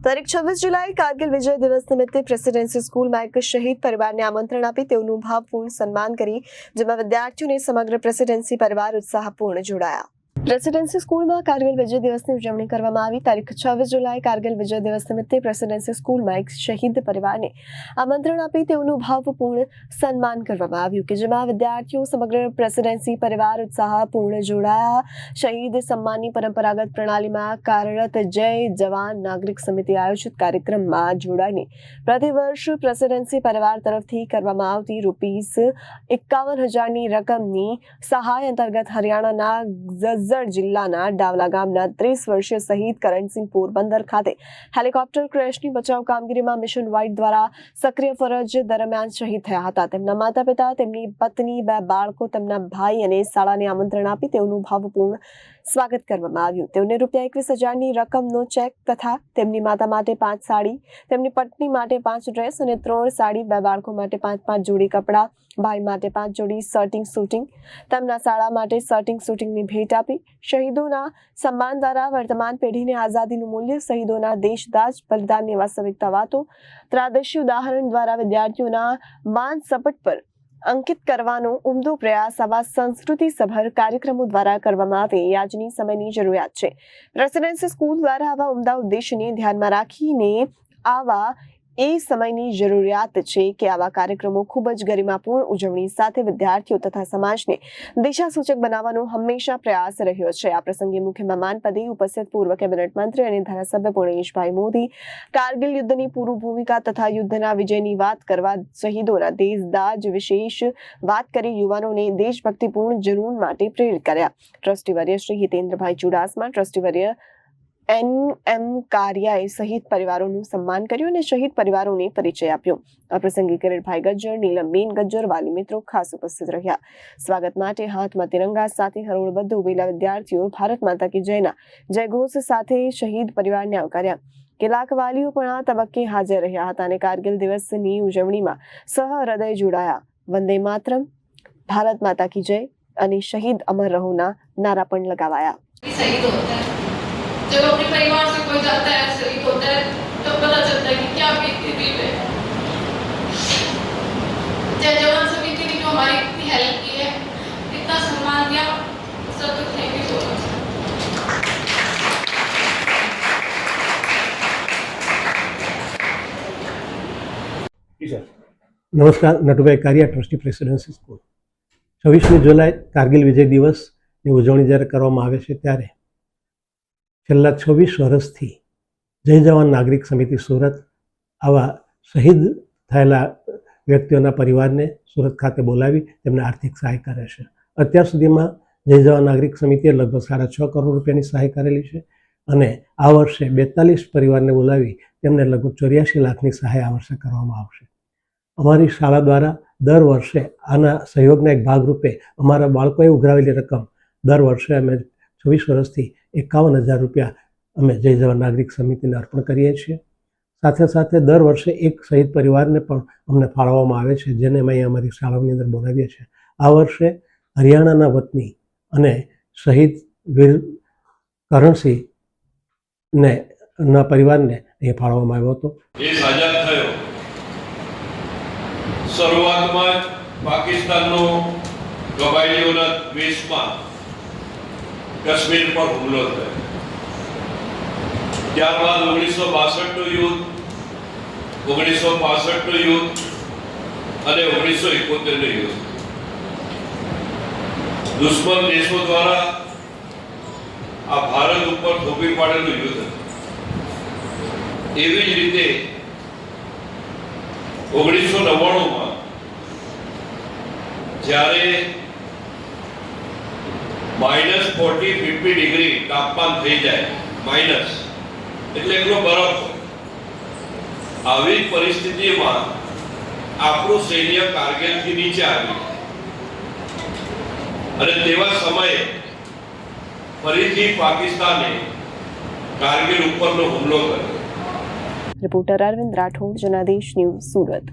તારીખ 26 જુલાઈ કારગિલ વિજય દિવસ નિમિત્તે પ્રેસિડેન્સી સ્કૂલમાં એક શહીદ પરિવારને આમંત્રણ આપી તેઓનું ભાવપૂર્ણ સન્માન કરી, જેમાં વિદ્યાર્થીઓને સમગ્ર પ્રેસિડેન્સી પરિવાર ઉત્સાહપૂર્ણ જોડાયા। પ્રેસિડેન્સી સ્કૂલમાં કારગિલ વિજય દિવસની ઉજવણી કરવામાં આવી। તારીખ 26 જુલાઈ કારગિલ વિજય દિવસ નિમિત્તે પ્રેસિડેન્સી સ્કૂલમાં એક શહીદ પરિવારને આમંત્રણ આપી તેઓનું ભાવપૂર્ણ સન્માન કરવામાં આવ્યું, કે જેમાં વિદ્યાર્થીઓ સમગ્ર પ્રેસિડેન્સી પરિવાર ઉત્સાહપૂર્ણ જોડાયા। શહીદ સન્માનની પરંપરાગત પ્રણાલીમાં કાર્યરત જય જવાન નાગરિક સમિતિ આયોજિત કાર્યક્રમમાં જોડાઈને પ્રતિવર્ષ પ્રેસિડેન્સી પરિવાર તરફથી કરવામાં આવતી ₹51,000ની રકમની સહાય અંતર્ગત હરિયાણાના જજ્જર જિલ્લાના ડાવલા ગામના 30 વર્ષીય શહીદ કરણસિંહ પોરબંદર ખાતે હેલિકોપ્ટર ક્રેશની બચાવ કામગીરીમાં મિશન વ્હાઇટ દ્વારા સક્રિય ફરજ દરમિયાન શહીદ થયા હતા। તેમના માતા પિતા, તેમની પત્ની, 2 બાળકો, તેમના ભાઈ અને શાળાને આમંત્રણ આપી તેઓનું ભાવપૂર્ણ સ્વાગત કરવામાં આવ્યું। તેઓને ₹21,000ની રકમનો ચેક તથા તેમની માતા માટે 5 સાડી, તેમની પત્ની માટે 5 ડ્રેસ અને 3 સાડી, 2 બાળકો માટે 5 જોડી કપડાં, ભાઈ માટે 5 જોડી શૂટિંગ, તેમના શાળા માટે શૂટિંગની ભેટ આપી। શહીદોના સન્માન દ્વારા વર્તમાન પેઢીને આઝાદીનું મૂલ્ય, શહીદોના દેશદાઝ બલિદાનની વાસ્તવિકતા વાતો, ત્રાદશી ઉદાહરણ દ્વારા વિદ્યાર્થીઓના માન સપટ પર અંકિત કરવાનો ઉમદો પ્રયાસ આવા સંસ્કૃતિસભર કાર્યક્રમો દ્વારા કરવામાં આવે એ આજની સમયની જરૂરિયાત છે। પ્રેસિડેન્સી સ્કૂલ દ્વારા આવા ઉમદા ઉદ્દેશને ધ્યાનમાં રાખીને આવા એ સમયની જરૂરિયાત છે કે આવા કાર્યક્રમો ખૂબ જ ગરિમાપૂર્ણ ઉજવણી સાથે વિદ્યાર્થીઓ તથા સમાજને દિશાસૂચક બનાવવાનો હંમેશા પ્રયાસ રહ્યો છે। આ પ્રસંગે મુખ્ય મહેમાન પદે ઉપસ્થિત પૂર્વ કેબિનેટ મંત્રી અને ધારાસભ્ય પૂર્ણેશભાઈ મોદી કારગિલ યુદ્ધની પૂર્વ ભૂમિકા તથા યુદ્ધના વિજયની વાત કરવા, શહીદોના દેશદાઝ વિશેષ વાત કરી યુવાનોને દેશભક્તિપૂર્ણ જનૂન માટે પ્રેરિત કર્યા। ટ્રસ્ટીવર્ય શ્રી હિતેન્દ્રભાઈ ચુડાસમા, ટ્રસ્ટીવર્ય NM કારિયાએ શહીદ પરિવારોનું સન્માન કર્યું અને શહીદ પરિવારોને પરિચય આપ્યો। આ પ્રસંગે કિરીટભાઈ ગજ્જર, નીલમબેન ગજ્જર, વાલી મિત્રો ખાસ ઉપસ્થિત રહ્યા। સ્વાગત માટે હાથમાં તિરંગા સાથે હરોળબદ્ધ ઉભેલા વિદ્યાર્થીઓ ભારત માતા કી જયના જયઘોષ સાથે શહીદ પરિવારને આવકાર્યા। કેટલાક વાલીઓ પણ આ તબક્કે હાજર રહ્યા હતા અને કારગિલ દિવસની ઉજવણીમાં સહૃદય જોડાયા। વંદે માતરમ, ભારત માતા કી જય અને શહીદ અમર રહોના નારા પણ લગાવાયા। जब अपने परिवार से कोई जाता है, शहीद होता है, तो पता चलता है कि क्या बीतती दिल में। जय जवान समिति ने जो हमारी इतनी हेल्प की है, इतना सम्मान दिया, सबको थैंक यू सो मच। નમસ્કાર, નટુભાઈ કારિયા, ટ્રસ્ટી પ્રેસિડેન્સી સ્કૂલ। 26મી જુલાઈ કારગિલ વિજય દિવસની ઉજવણી જ્યારે કરવામાં આવે છે ત્યારે છેલ્લા 26 વર્ષથી જય જવાન નાગરિક સમિતિ સુરત આવા શહીદ થયેલા વ્યક્તિઓના પરિવારને સુરત ખાતે બોલાવી તેમને આર્થિક સહાય કરે છે। અત્યાર સુધીમાં જય જવાન નાગરિક સમિતિએ લગભગ ₹6.5 કરોડ રૂપિયાની સહાય કરેલી છે અને આ વર્ષે 42 પરિવારને બોલાવી તેમને લગભગ 84 લાખની સહાય આ વર્ષે કરવામાં આવશે। અમારી શાળા દ્વારા દર વર્ષે આના સહયોગના એક ભાગરૂપે અમારા બાળકોએ ઉઘરાવેલી રકમ દર વર્ષે અમે 26 વર્ષથી ₹51,000 અમે જય જવાન નાગરિક સમિતિને અર્પણ કરીએ છીએ। સાથે સાથે દર વર્ષે એક શહીદ પરિવારને પણ અમને ફાળવવામાં આવે છે, જેને અમે અહીંયા અમારી શાળાઓની અંદર બોલાવીએ છીએ। આ વર્ષે હરિયાણાના વતની અને શહીદ વીર કરણસિંહને ના પરિવારને અહીંયા ફાળવવામાં આવ્યો હતો। દેશ આઝાદ થયો, શરૂઆતમાં પાકિસ્તાનનો કબાયલીઓના દ્વેષમાં કાશ્મીર પર હુમલો થયો, ત્યારબાદ 1962નું યુદ્ધ, 1965નું યુદ્ધ અને 1971નું યુદ્ધ, દુશ્મન દેશો દ્વારા આ ભારત ઉપર થોપી પાડેલું યુદ્ધ। એવી જ રીતે 1999માં જ્યારે -40-50 ડિગ્રી તાપમાન થઈ જાય, માઇનસ એટલે એકલો બરફ, આવી પરિસ્થિતિમાં આપણું સૈન્ય કારગિલથી નીચે આવ્યું અને તેવા સમયે ફરીથી પાકિસ્તાને કારગિલ ઉપરનો હુમલો કર્યો। Reporter Arvind Rathod, Janadesh news, Surat.